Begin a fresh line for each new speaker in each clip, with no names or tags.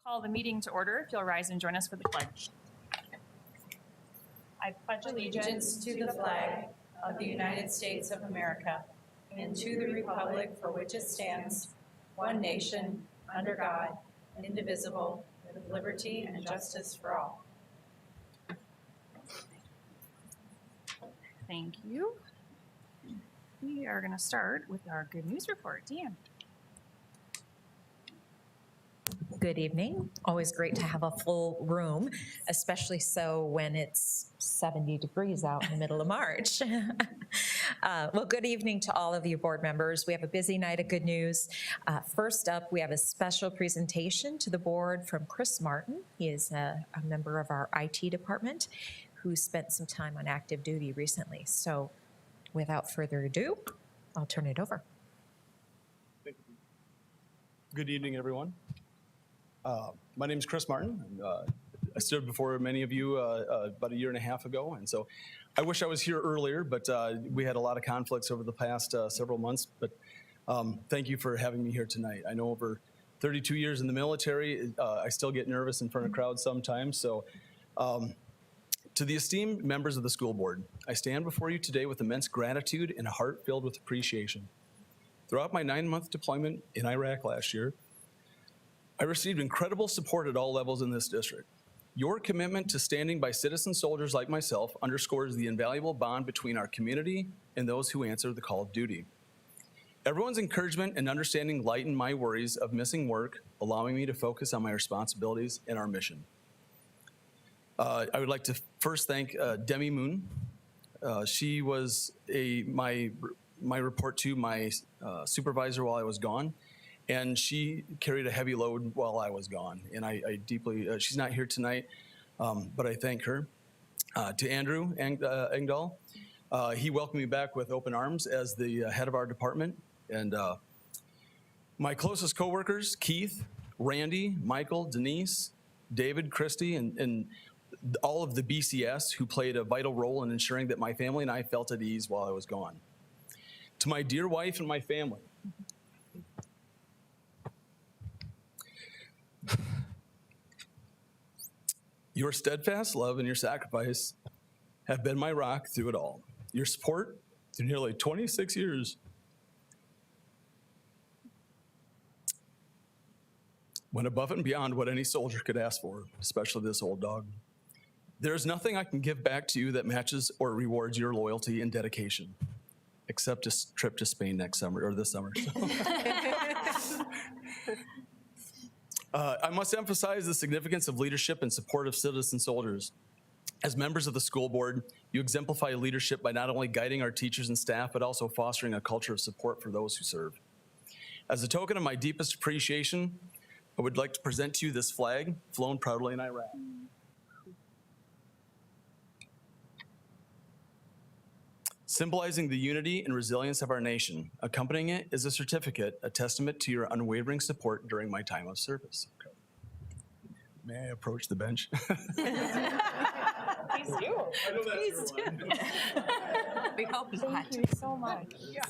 Call the meeting to order. If you'll rise and join us for the pledge. I pledge
allegiance to the flag of the United States of America and to the republic for which it stands, one nation, under God, indivisible, with liberty and justice for all.
Thank you. We are going to start with our good news report. Deanne.
Good evening. Always great to have a full room, especially so when it's 70 degrees out in the middle of March. Well, good evening to all of you board members. We have a busy night of good news. First up, we have a special presentation to the board from Chris Martin. He is a member of our IT department who spent some time on active duty recently. So without further ado, I'll turn it over.
Thank you. Good evening, everyone. My name is Chris Martin. I stood before many of you about a year and a half ago, and so I wish I was here earlier, but we had a lot of conflicts over the past several months, but thank you for having me here tonight. I know over 32 years in the military, I still get nervous in front of crowds sometimes, so to the esteemed members of the school board, I stand before you today with immense gratitude and a heart filled with appreciation. Throughout my 9-month deployment in Iraq last year, I received incredible support at all levels in this district. Your commitment to standing by citizen soldiers like myself underscores the invaluable bond between our community and those who answer the call of duty. Everyone's encouragement and understanding lighten my worries of missing work, allowing me to focus on my responsibilities and our mission. I would like to first thank Demi Moon. She was my report to my supervisor while I was gone. And she carried a heavy load while I was gone. And I deeply, she's not here tonight, but I thank her. To Andrew Engdahl, he welcomed me back with open arms as the head of our department. And my closest coworkers, Keith, Randy, Michael, Denise, David, Christy, and all of the BCS who played a vital role in ensuring that my family and I felt at ease while I was gone. To my dear wife and my family, your steadfast love and your sacrifice have been my rock through it all. Your support through nearly 26 years went above and beyond what any soldier could ask for, especially this old dog. There's nothing I can give back to you that matches or rewards your loyalty and dedication, except a trip to Spain next summer, or this summer. I must emphasize the significance of leadership and support of citizen soldiers. As members of the school board, you exemplify leadership by not only guiding our teachers and staff, but also fostering a culture of support for those who serve. As a token of my deepest appreciation, I would like to present to you this flag, flown proudly in Iraq. Symbolizing the unity and resilience of our nation. Accompanying it is a certificate, a testament to your unwavering support during my time of service. Okay. May I approach the bench?
Please do.
Please do. We hope not.
Thank you so much. Yeah.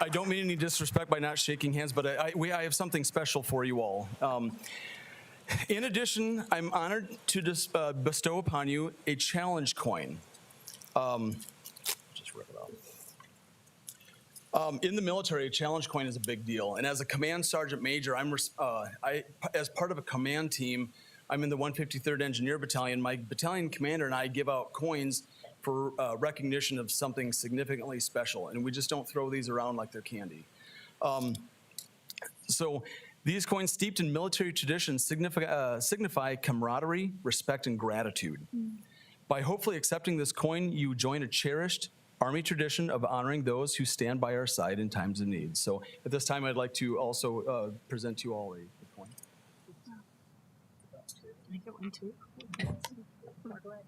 I don't mean any disrespect by not shaking hands, but I have something special for you all. In addition, I'm honored to bestow upon you a challenge coin. Just rip it out. In the military, a challenge coin is a big deal. And as a command sergeant major, as part of a command team, I'm in the 153rd Engineer Battalion. My battalion commander and I give out coins for recognition of something significantly special, and we just don't throw these around like they're candy. So these coins, steeped in military tradition, signify camaraderie, respect, and gratitude. By hopefully accepting this coin, you join a cherished Army tradition of honoring those who stand by our side in times of need. So at this time, I'd like to also present to you all a coin.
Can I get one too? Go ahead.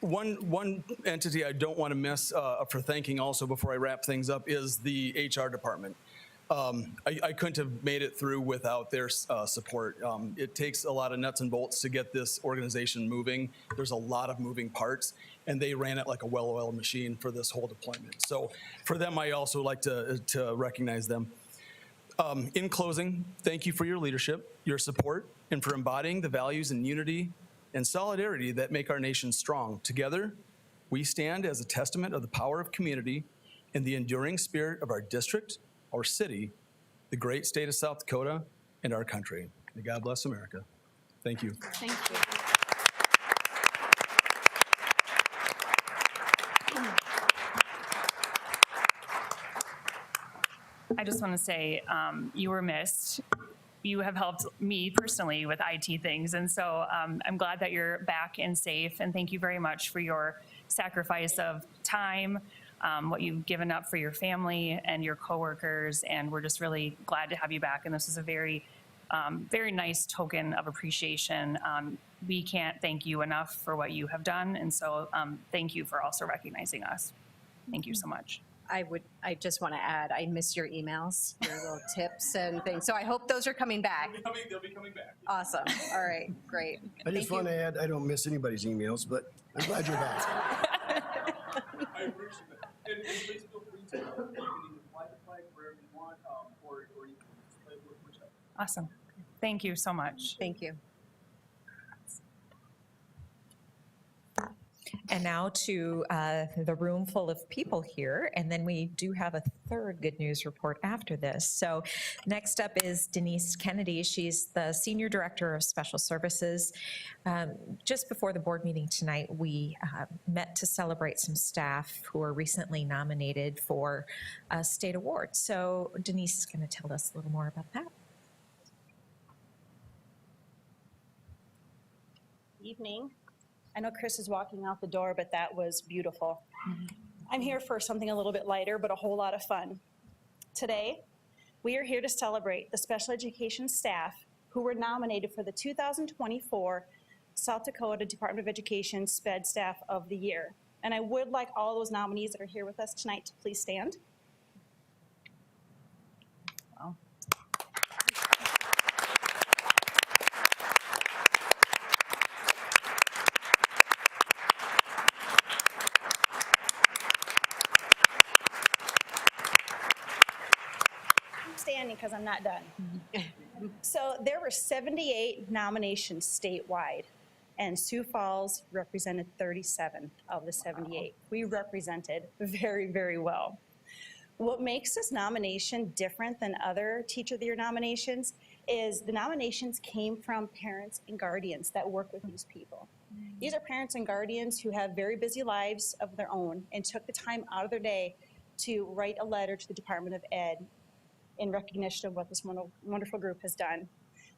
One entity I don't want to miss for thanking also before I wrap things up is the HR department. I couldn't have made it through without their support. It takes a lot of nuts and bolts to get this organization moving. There's a lot of moving parts, and they ran it like a well-oiled machine for this whole deployment. So for them, I also like to recognize them. In closing, thank you for your leadership, your support, and for embodying the values and unity and solidarity that make our nation strong. Together, we stand as a testament of the power of community and the enduring spirit of our district, our city, the great state of South Dakota, and our country. May God bless America. Thank you.
Thank you. I just want to say you were missed. You have helped me personally with IT things. And so I'm glad that you're back and safe. And thank you very much for your sacrifice of time, what you've given up for your family and your coworkers. And we're just really glad to have you back. And this is a very, very nice token of appreciation. We can't thank you enough for what you have done. And so thank you for also recognizing us. Thank you so much.
I just want to add, I miss your emails, your little tips and things. So I hope those are coming back.
They'll be coming back.
Awesome. All right, great.
I just want to add, I don't miss anybody's emails, but I'm glad you're back.
I appreciate that. And please feel free to, you can either fly the flag wherever you want, or you can play with whichever.
Awesome. Thank you so much.
Thank you.
And now to the room full of people here, and then we do have a third good news report after this. So next up is Denise Kennedy. She's the Senior Director of Special Services. Just before the board meeting tonight, we met to celebrate some staff who were recently nominated for a state award. So Denise is going to tell us a little more about that.
Evening. I know Chris is walking out the door, but that was beautiful. I'm here for something a little bit lighter, but a whole lot of fun. Today, we are here to celebrate the special education staff who were nominated for the 2024 South Dakota Department of Education SPED Staff of the Year. And I would like all those nominees that are here with us tonight to please stand. Standing because I'm not done. So there were 78 nominations statewide, and Sioux Falls represented 37 of the 78. We represented very, very well. What makes this nomination different than other Teacher of the Year nominations is the nominations came from parents and guardians that work with these people. These are parents and guardians who have very busy lives of their own and took the time out of their day to write a letter to the Department of Ed in recognition of what this wonderful group has done.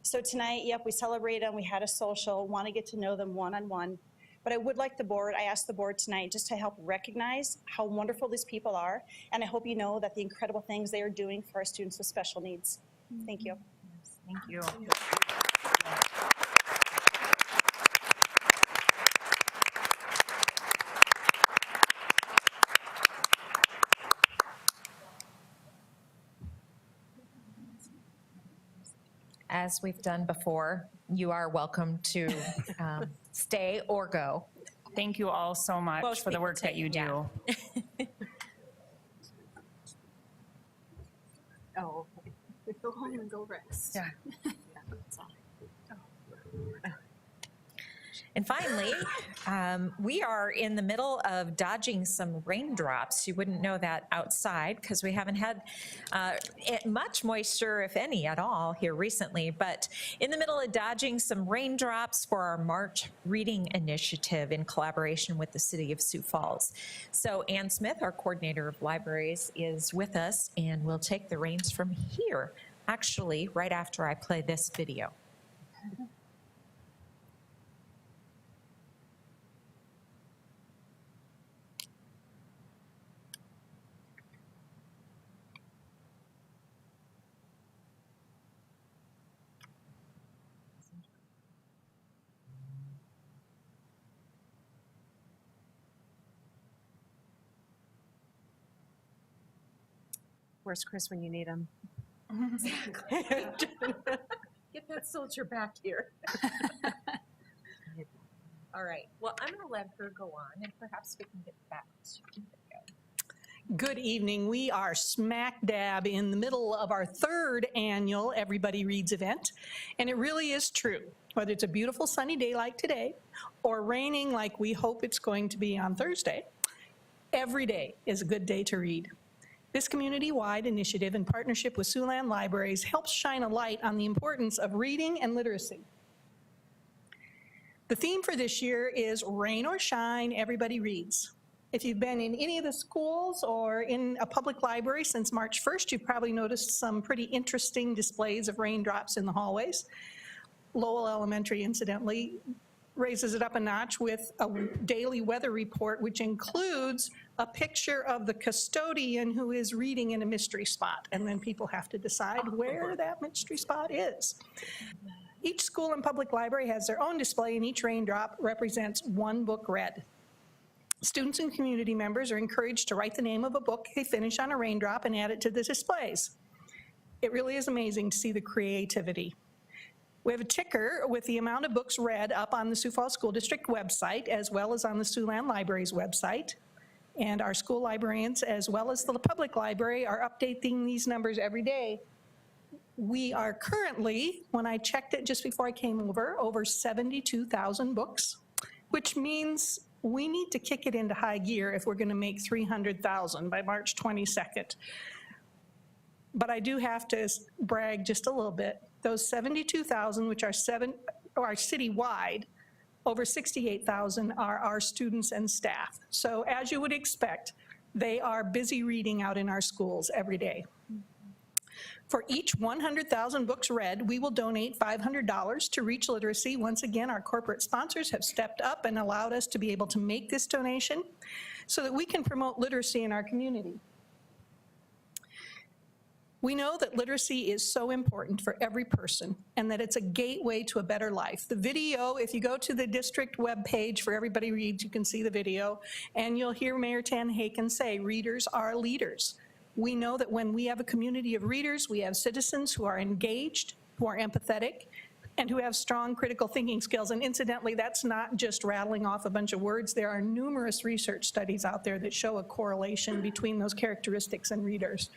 So tonight, yep, we celebrated them, we had a social, want to get to know them one-on-one. But I would like the board, I asked the board tonight just to help recognize how wonderful these people are. And I hope you know that the incredible things they are doing for our students with special needs. Thank you.
Thank you.
As we've done before, you are welcome to stay or go.
Thank you all so much
Most
for the
people
work that
take-
you do.
yeah.
Oh, go home and go rest.
Yeah.
And finally, we are in the middle of dodging some raindrops. You wouldn't know that outside because we haven't had much moisture, if any, at all here recently. But in the middle of dodging some raindrops for our March Reading Initiative in collaboration with the City of Sioux Falls. So Ann Smith, our coordinator of libraries, is with us and will take the reins from here, actually, right after I play this video.
Where's Chris when you need him?
Get that soldier back here. All right, well, I'm going to let her go on, and perhaps we can get back to the video.
Good evening. We are smack dab in the middle of our third annual Everybody Reads event. And it really is true. Whether it's a beautiful sunny day like today or raining like we hope it's going to be on Thursday, every day is a good day to read. This community-wide initiative in partnership with Siouxland Libraries helps shine a light on the importance of reading and literacy. The theme for this year is Rain or Shine, Everybody Reads. If you've been in any of the schools or in a public library since March 1st, you've probably noticed some pretty interesting displays of raindrops in the hallways. Lowell Elementary, incidentally, raises it up a notch with a daily weather report, which includes a picture of the custodian who is reading in a mystery spot. And then people have to decide where that mystery spot is. Each school and public library has their own display, and each raindrop represents one book read. Students and community members are encouraged to write the name of a book they finish on a raindrop and add it to the displays. It really is amazing to see the creativity. We have a ticker with the amount of books read up on the Sioux Falls School District website, as well as on the Siouxland Library's website. And our school librarians, as well as the public library, are updating these numbers every day. We are currently, when I checked it just before I came over 72,000 books, which means we need to kick it into high gear if we're going to make 300,000 by March 22nd. But I do have to brag just a little bit. Those 72,000, which are citywide, over 68,000 are our students and staff. So as you would expect, they are busy reading out in our schools every day. For each 100,000 books read, we will donate $500 to Reach Literacy. Once again, our corporate sponsors have stepped up and allowed us to be able to make this donation so that we can promote literacy in our community. We know that literacy is so important for every person and that it's a gateway to a better life. The video, if you go to the district webpage for Everybody Reads, you can see the video, and you'll hear Mayor Tan Haken say, readers are leaders. We know that when we have a community of readers, we have citizens who are engaged, who are empathetic, and who have strong critical thinking skills. And incidentally, that's not just rattling off a bunch of words. There are numerous research studies out there that show a correlation between those characteristics and readers.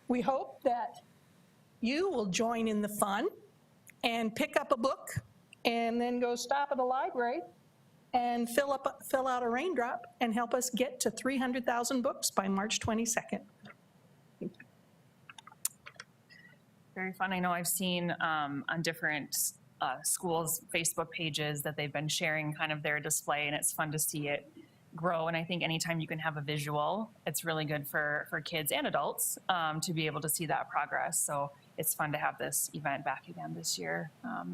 We hope that you will join in the fun and pick up a book and then go stop at a library and fill out a raindrop and help us get to 300,000 books by March 22nd.
Very fun. I know I've seen on different schools' Facebook pages that they've been sharing kind of their display, and it's fun to see it grow. And I think anytime you can have a visual, it's really good for kids and adults to be able to see that progress. So it's fun to have this event back again this year.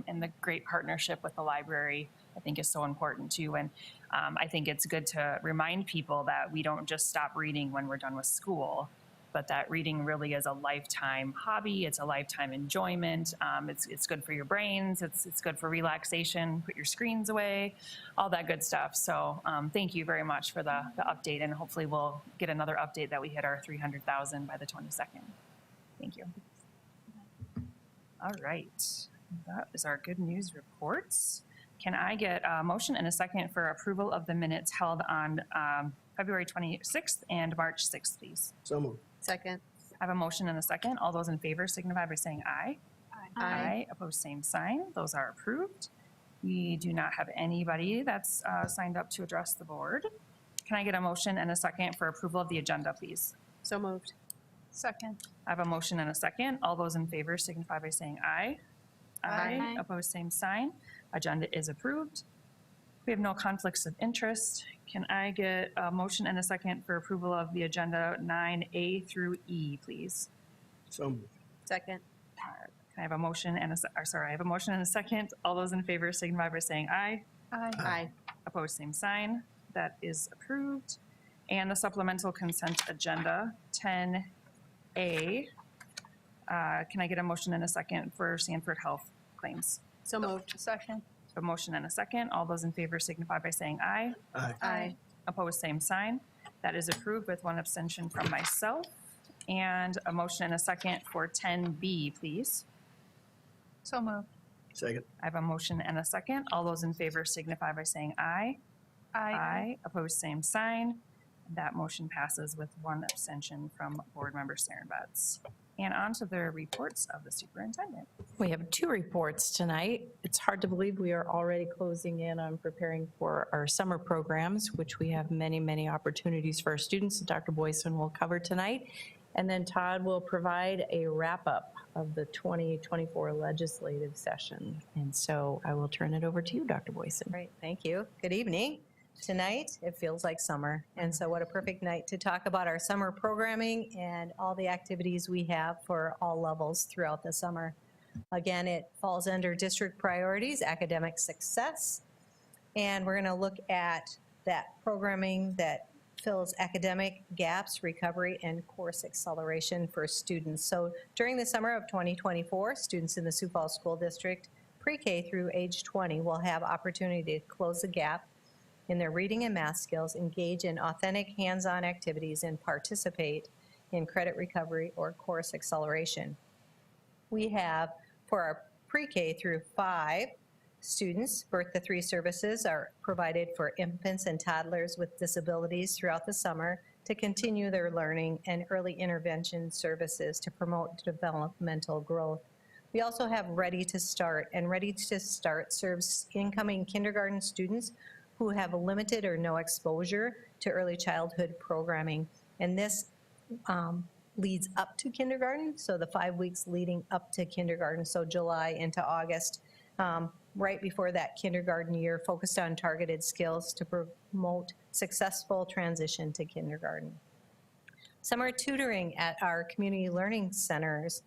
And the great partnership with the library, I think, is so important too. And I think it's good to remind people that we don't just stop reading when we're done with school, but that reading really is a lifetime hobby. It's a lifetime enjoyment. It's good for your brains. It's good for relaxation. Put your screens away, all that good stuff. So thank you very much for the update, and hopefully we'll get another update that we hit our 300,000 by the 22nd. Thank you. All right, that is our good news reports. Can I get a motion and a second for approval of the minutes held on February 26th and March 6th, please?
So moved.
Second.
I have a motion and a second. All those in favor signify by saying aye.
Aye.
Opposed, same sign. Those are approved. We do not have anybody that's signed up to address the board. Can I get a motion and a second for approval of the agenda, please?
So moved.
Second. I have a motion and a second. All those in favor signify by saying aye.
Aye.
Opposed, same sign. Agenda is approved. We have no conflicts of interest. Can I get a motion and a second for approval of the agenda 9A through E, please?
So moved.
Second.
Can I have a motion and I have a motion and a second. All those in favor signify by saying aye.
Aye.
Opposed, same sign. That is approved. And the supplemental consent agenda 10A. Can I get a motion and a second for Sanford Health claims?
So moved. Second.
A motion and a second. All those in favor signify by saying aye.
Aye.
Aye.
Opposed, same sign. That is approved with one abstention from myself. And a motion and a second for 10B, please.
So moved.
Second.
I have a motion and a second. All those in favor signify by saying aye. Aye. Opposed, same sign. That motion passes with one abstention from Board Member Sarenbetz. And on to the reports of the superintendent.
We have 2 reports tonight. It's hard to believe we are already closing in on preparing for our summer programs, which we have many, many opportunities for our students that Dr. Boyson will cover tonight. And then Todd will provide a wrap-up of the 2024 legislative session. And so I will turn it over to you, Dr. Boyson.
Great, thank you. Good evening. Tonight, it feels like summer, and so what a perfect night to talk about our summer programming and all the activities we have for all levels throughout the summer. Again, it falls under district priorities, academic success, and we're going to look at that programming that fills academic gaps, recovery, and course acceleration for students. So during the summer of 2024, students in the Sioux Falls School District, pre-K through age 20, will have opportunity to close the gap in their reading and math skills, engage in authentic hands-on activities, and participate in credit recovery or course acceleration. We have, for our pre-K through 5 students, Birth to 3 services are provided for infants and toddlers with disabilities throughout the summer to continue their learning, and early intervention services to promote developmental growth. We also have Ready to Start, and Ready to Start serves incoming kindergarten students who have limited or no exposure to early childhood programming. And this leads up to kindergarten, so the 5 weeks leading up to kindergarten, so July into August, right before that kindergarten year, focused on targeted skills to promote successful transition to kindergarten. Summer tutoring at our community learning centers.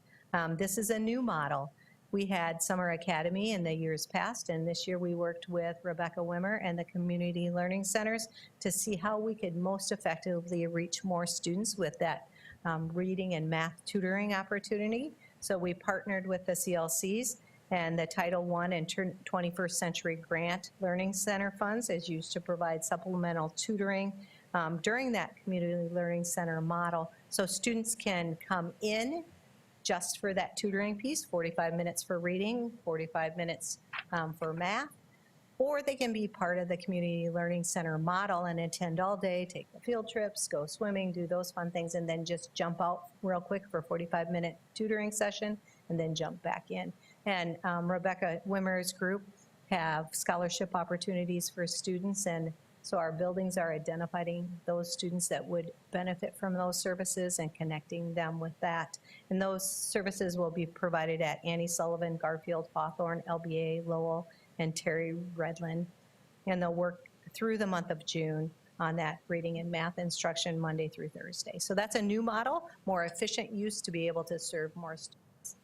This is a new model. We had Summer Academy in the years past, and this year we worked with Rebecca Wimmer and the community learning centers to see how we could most effectively reach more students with that reading and math tutoring opportunity. So we partnered with the CLCs, and the Title I and 21st Century Grant Learning Center funds is used to provide supplemental tutoring during that community learning center model. So students can come in just for that tutoring piece, 45 minutes for reading, 45 minutes for math, or they can be part of the community learning center model and attend all day, take the field trips, go swimming, do those fun things, and then just jump out real quick for a 45-minute tutoring session and then jump back in. And Rebecca Wimmer's group have scholarship opportunities for students, and so our buildings are identifying those students that would benefit from those services and connecting them with that. And those services will be provided at Annie Sullivan, Garfield, Hawthorne, LBA, Lowell, and Terry Redland. And they'll work through the month of June on that reading and math instruction Monday through Thursday. So that's a new model, more efficient use to be able to serve more students.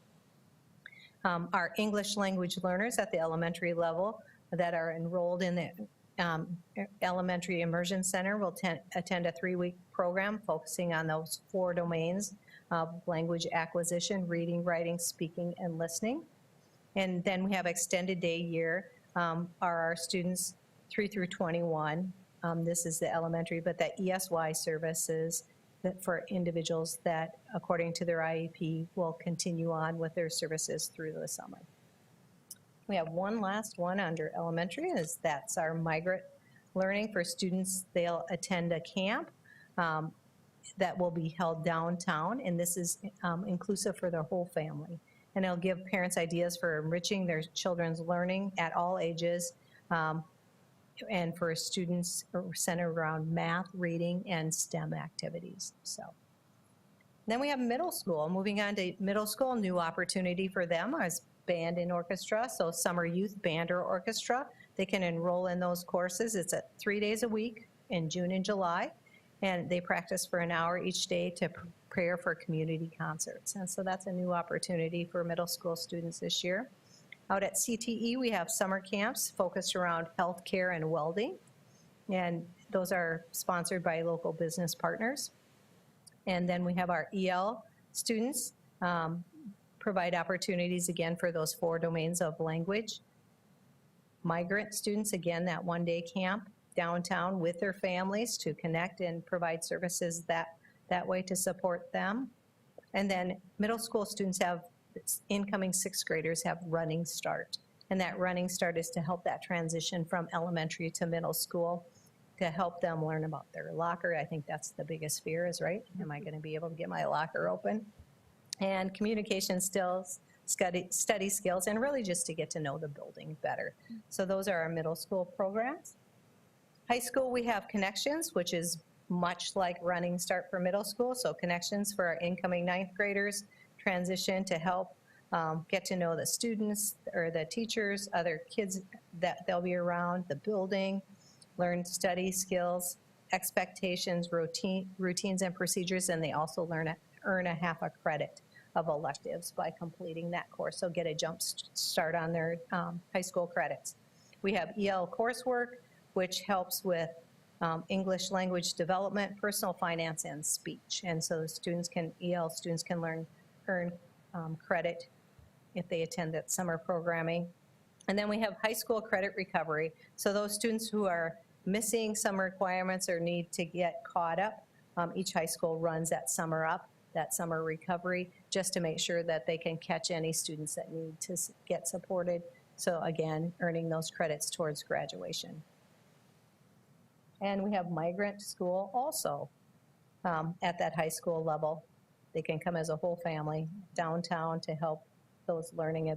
Our English language learners at the elementary level that are enrolled in the Elementary Immersion Center will attend a 3-week program focusing on those 4 domains of language acquisition, reading, writing, speaking, and listening. And then we have extended day year are our students 3 through 21. This is the elementary, but that ESY services that for individuals that, according to their IEP, will continue on with their services through the summer. We have one last one under elementary, that's our migrant learning for students. They'll attend a camp that will be held downtown, and this is inclusive for their whole family. And it'll give parents ideas for enriching their children's learning at all ages, and for students centered around math, reading, and STEM activities. So then we have middle school. Moving on to middle school, new opportunity for them is band and orchestra. So summer youth band or orchestra, they can enroll in those courses. It's 3 days a week in June and July, and they practice for an hour each day to prepare for community concerts. And so that's a new opportunity for middle school students this year. Out at CTE, we have summer camps focused around healthcare and welding, and those are sponsored by local business partners. And then we have our EL students provide opportunities again for those 4 domains of language. Migrant students, again, that 1-day camp downtown with their families to connect and provide services that way to support them. And then middle school students have, incoming sixth graders have running start. And that running start is to help that transition from elementary to middle school, to help them learn about their locker. I think that's the biggest fear is, right? Am I going to be able to get my locker open? And communication skills, study skills, and really just to get to know the building better. So those are our middle school programs. High school, we have Connections, which is much like Running Start for middle school. So Connections for our incoming ninth graders, transition to help get to know the students or the teachers, other kids that they'll be around, the building, learn study skills, expectations, routines and procedures, and they also earn a half a credit of electives by completing that course. So get a jump start on their high school credits. We have EL coursework, which helps with English language development, personal finance, and speech. And so the students can, EL students can earn credit if they attend that summer programming. And then we have high school credit recovery. So those students who are missing some requirements or need to get caught up, each high school runs that summer up, that summer recovery, just to make sure that they can catch any students that need to get supported. So again, earning those credits towards graduation. And we have migrant school also at that high school level. They can come as a whole family downtown to help those learning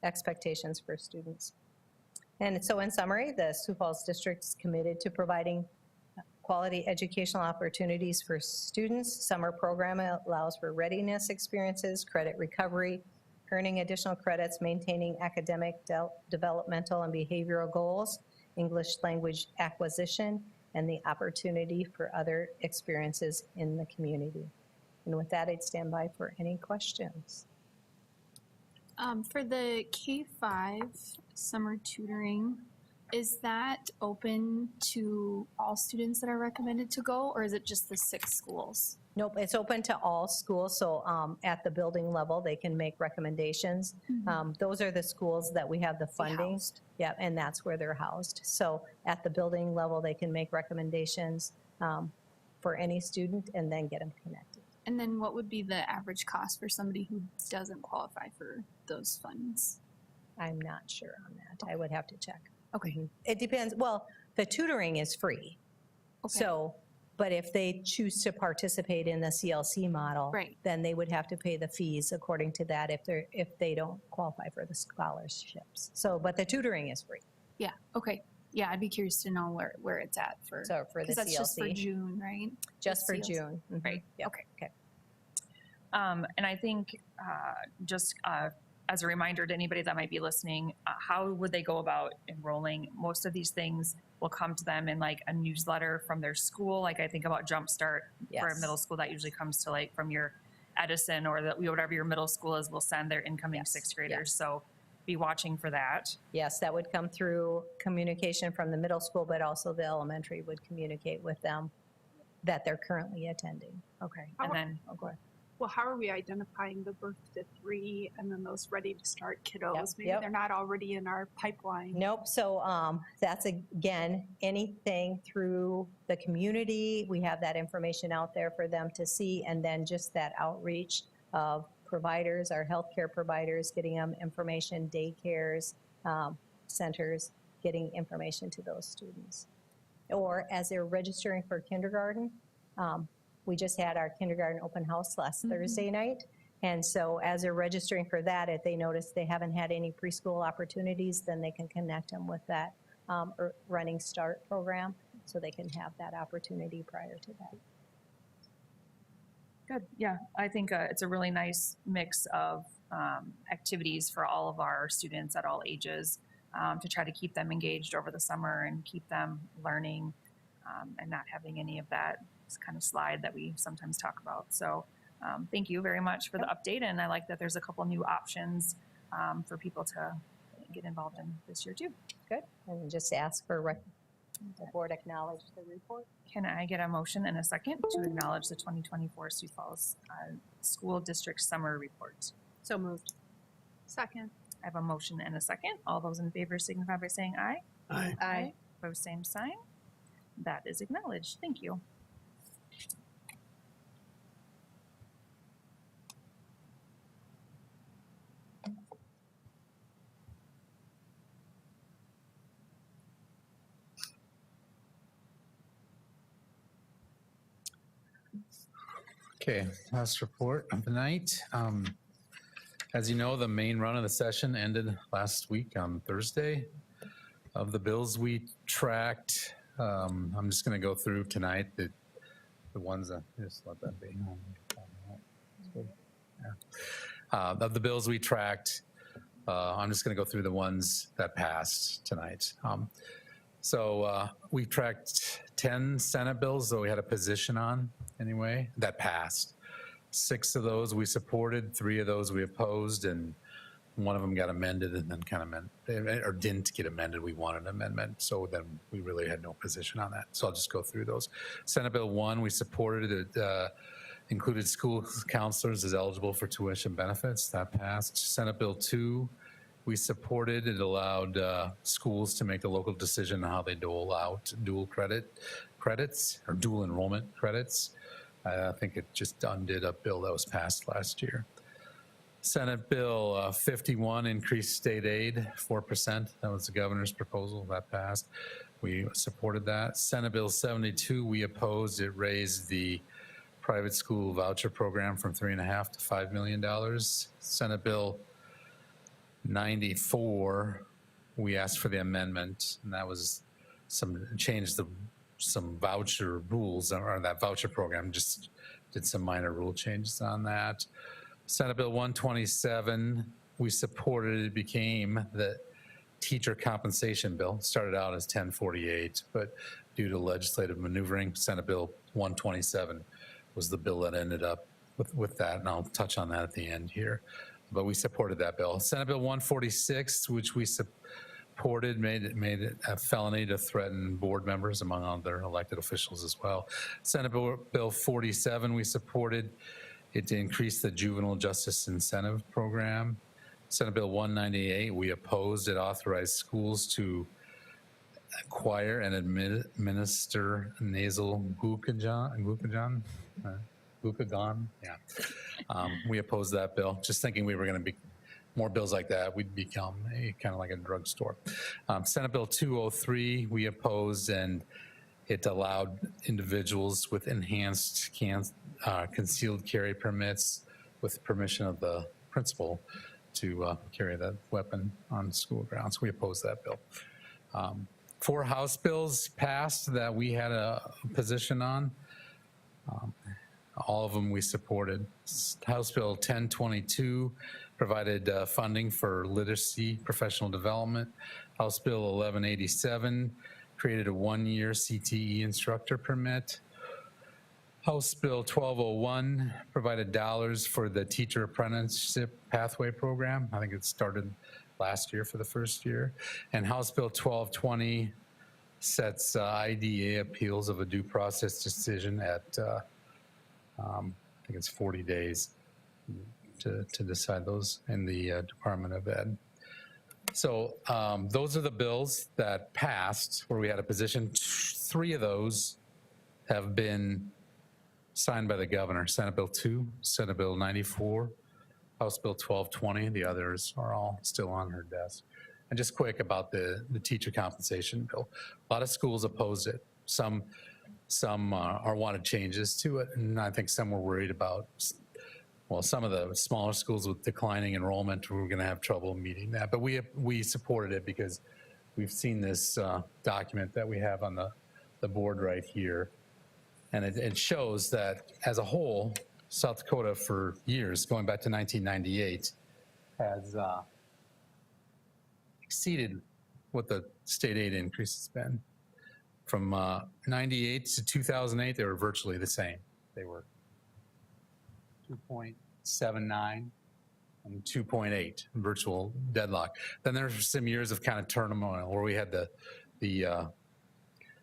expectations for students. And so in summary, the Sioux Falls District is committed to providing quality educational opportunities for students. Summer program allows for readiness experiences, credit recovery, earning additional credits, maintaining academic, developmental, and behavioral goals, English language acquisition, and the opportunity for other experiences in the community. And with that, I'd stand by for any questions.
For the K-5 summer tutoring, is that open to all students that are recommended to go, or is it just the 6 schools?
Nope, it's open to all schools, so at the building level, they can make recommendations. Those are the schools that we have the funding. Yeah, and that's where they're housed. So at the building level, they can make recommendations for any student and then get them connected.
And then what would be the average cost for somebody who doesn't qualify for those funds?
I'm not sure on that. I would have to check.
Okay.
It depends. Well, the tutoring is free.
Okay.
So, but if they choose to participate in the CLC model,
Right.
then they would have to pay the fees according to that if they don't qualify for the scholarships. So, but the tutoring is free.
Yeah, okay. Yeah, I'd be curious to know where it's at for,
So for the
because that's just for
CLC,
June, right?
just for
CLC.
June. Mhm.
Right,
Yep.
okay.
Okay.
And I think just as a reminder to anybody that might be listening, how would they go about enrolling? Most of these things will come to them in like a newsletter from their school. Like I think about Jumpstart for
Yes.
middle school, that usually comes to like from your Edison or whatever your middle school is, will send their incoming
Yes.
6th graders.
Yes.
So be watching for that.
Yes, that would come through communication from the middle school, but also the elementary would communicate with them that they're currently attending.
Okay.
How-
And then,
Oh, go ahead.
Well, how are we identifying the birth to 3 and then those ready to start kiddos?
Yep,
Maybe
yep.
they're not already in our pipeline.
Nope, so that's, again, anything through the community. We have that information out there for them to see, and then just that outreach of providers, our healthcare providers, getting them information, daycares, centers, getting information to those students. Or as they're registering for kindergarten, we just had our kindergarten open house last Thursday night. And so as they're registering for that, if they notice they haven't had any preschool opportunities, then they can connect them with that Running Start program, so they can have that opportunity prior to that.
good. Yeah, I think it's a really nice mix of activities for all of our students at all ages to try to keep them engaged over the summer and keep them learning and not having any of that kind of slide that we sometimes talk about. So thank you very much for the update. And I like that there's a couple new options for people to get involved in this year too.
Good, and just ask for the board acknowledge the report.
Can I get a motion and a second to acknowledge the 2024 Sioux Falls School District Summer Report?
So moved. Second.
I have a motion and a second. All those in favor signify by saying aye.
Aye.
Aye.
Opposed, same sign. That is acknowledged. Thank you.
Okay, last report of the night. As you know, the main run of the session ended last week on Thursday. Of the bills we tracked, I'm just going to go through tonight the ones that, just let that be. Yeah. Of the bills we tracked, I'm just going to go through the ones that passed tonight. So we tracked 10 Senate bills that we had a position on anyway, that passed. 6 of those we supported, 3 of those we opposed, and one of them got amended and then kind of or didn't get amended. We wanted an amendment, so then we really had no position on that. So I'll just go through those. Senate Bill 1, we supported it. Included school counselors as eligible for tuition benefits. That passed. Senate Bill 2, we supported. It allowed schools to make the local decision on how they dole out dual credits or dual enrollment credits. I think it just undid a bill that was passed last year. Senate Bill 51 increased state aid 4%. That was the governor's proposal. That passed. We supported that. Senate Bill 72, we opposed. It raised the private school voucher program from $3.5 to $5 million. Senate Bill 94, we asked for the amendment, and that was some voucher rules, or that voucher program just did some minor rule changes on that. Senate Bill 127, we supported. It became the teacher compensation bill. It started out as 1048, but due to legislative maneuvering, Senate Bill 127 was the bill that ended up with that, and I'll touch on that at the end here. But we supported that bill. Senate Bill 146, which we supported, made it a felony to threaten board members, among other elected officials as well. Senate Bill 47, we supported. It increased the juvenile justice incentive program. Senate Bill 198, we opposed. It authorized schools to acquire and administer nasal glucagon. Yeah. We opposed that bill, just thinking we were going to be more bills like that. We'd become kind of like a drugstore. Senate Bill 203, we opposed, and it allowed individuals with enhanced concealed carry permits with permission of the principal to carry that weapon on school grounds. We opposed that bill. 4 House bills passed that we had a position on. All of them we supported. House Bill 1022 provided funding for literacy professional development. House Bill 1187 created a 1-year CTE instructor permit. House Bill 1201 provided dollars for the teacher apprenticeship pathway program. I think it started last year for the first year. And House Bill 1220 sets IDA appeals of a due process decision at, I think it's 40 days to decide those in the Department of Ed. So those are the bills that passed where we had a position. 3 of those have been signed by the governor. Senate Bill 2, Senate Bill 94, House Bill 1220. The others are all still on her desk. And just quick about the teacher compensation bill. A lot of schools opposed it. Some are wanted changes to it, and I think some were worried about, well, some of the smaller schools with declining enrollment were going to have trouble meeting that. But we supported it because we've seen this document that we have on the board right here. And it shows that as a whole, South Dakota for years, going back to 1998, has exceeded what the state aid increase has been. From 98 to 2008, they were virtually the same. They were 2.79 and 2.8, virtual deadlock. Then there were some years of kind of turmoil where we had the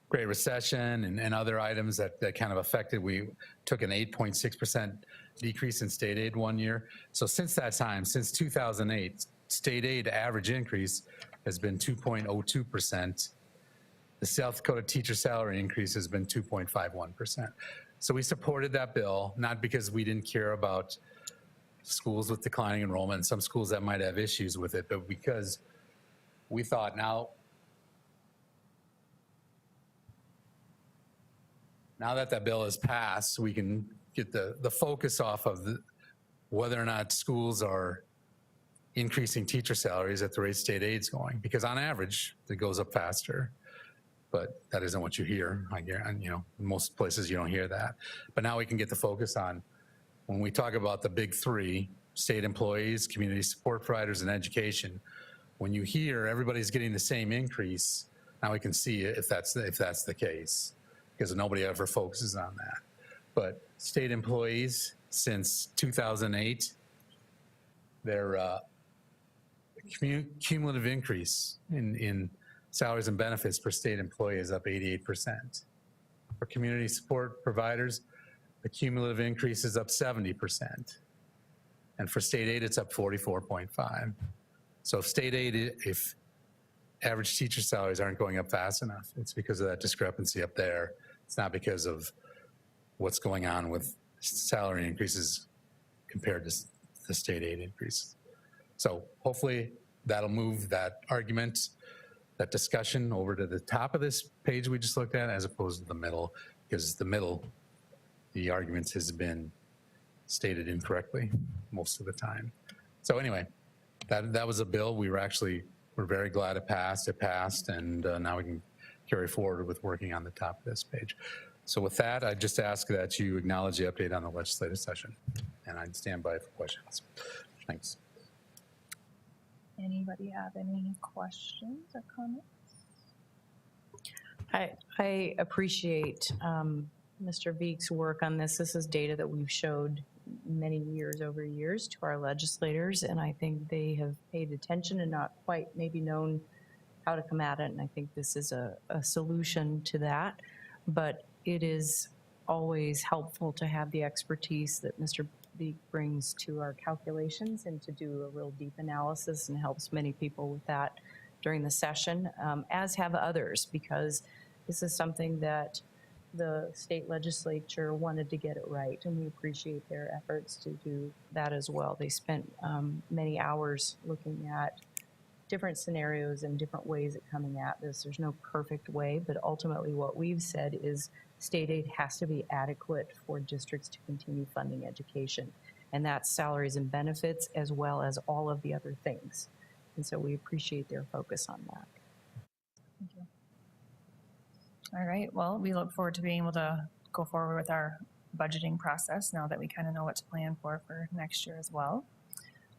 Great Recession and other items that kind of affected. We took an 8.6% decrease in state aid 1 year. So since that time, since 2008, state aid average increase has been 2.02%. The South Dakota teacher salary increase has been 2.51%. So we supported that bill, not because we didn't care about schools with declining enrollment and some schools that might have issues with it, but because we thought now that bill is passed, we can get the focus off of whether or not schools are increasing teacher salaries at the rate state aid's going, because on average, it goes up faster. But that isn't what you hear. In most places you don't hear that. But now we can get the focus on when we talk about the big three, state employees, community support providers, and education. When you hear everybody's getting the same increase, now we can see if that's the case, because nobody ever focuses on that. But state employees, since 2008, their cumulative increase in salaries and benefits per state employee is up 88%. For community support providers, the cumulative increase is up 70%. And for state aid, it's up 44.5. So if state aid, if average teacher salaries aren't going up fast enough, it's because of that discrepancy up there. It's not because of what's going on with salary increases compared to the state aid increases. So hopefully that'll move that argument, that discussion over to the top of this page we just looked at, as opposed to the middle, because the middle, the arguments has been stated incorrectly most of the time. So anyway, that was a bill. We're very glad it passed, and now we can carry forward with working on the top of this page. So with that, I just ask that you acknowledge the update on the legislative session, and I'd stand by for questions. Thanks.
Anybody have any questions or comments?
I appreciate Mr. Beek's work on this. This is data that we've showed many years over years to our legislators, and I think they have paid attention and not quite maybe known how to come at it, and I think this is a solution to that. But it is always helpful to have the expertise that Mr. Beek brings to our calculations and to do a real deep analysis, and helps many people with that during the session, as have others, because this is something that the state legislature wanted to get it right, and we appreciate their efforts to do that as well. They spent many hours looking at different scenarios and different ways of coming at this. There's no perfect way, but ultimately what we've said is state aid has to be adequate for districts to continue funding education, and that's salaries and benefits as well as all of the other things. And so we appreciate their focus on that.
Thank you. All right, well, we look forward to being able to go forward with our budgeting process now that we kind of know what to plan for next year as well.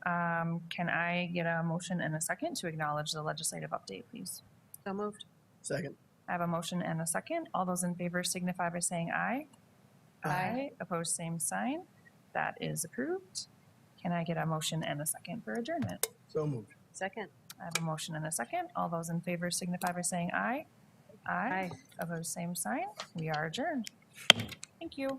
Can I get a motion and a second to acknowledge the legislative update, please?
So moved.
Second.
I have a motion and a second. All those in favor signify by saying aye. Aye. Opposed, same sign. That is approved. Can I get a motion and a second for adjournment?
So moved.
Second.
I have a motion and a second. All those in favor signify by saying aye. Aye. Opposed, same sign. We are adjourned. Thank you.